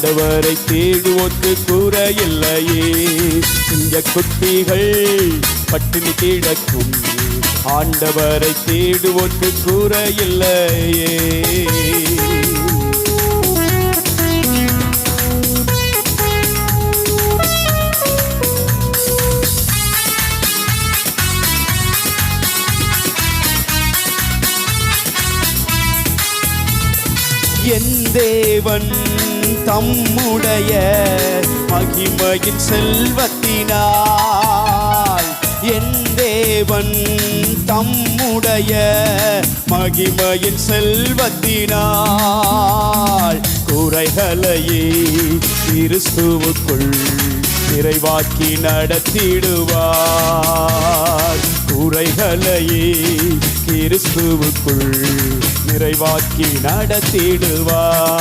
ஆண்டவரை தேடுவோர்க்கு குறையில்லையே. சிங்க குட்டிகள் பட்டினி கிடக்கும், ஆண்டவரை தேடுவோர்க்கு குறையில்லையே. என் தேவன் தம்முடைய மகிமையின் செல்வத்தினால், என் தேவன் தம்முடைய மகிமையின் செல்வத்தினால் குறைகளையே கிறிஸ்துவுக்குள் நிறைவாக்கி நடத்திடுவார். குறைகளையே கிறிஸ்துவுக்குள் நிறைவாக்கி நடத்திடுவார்.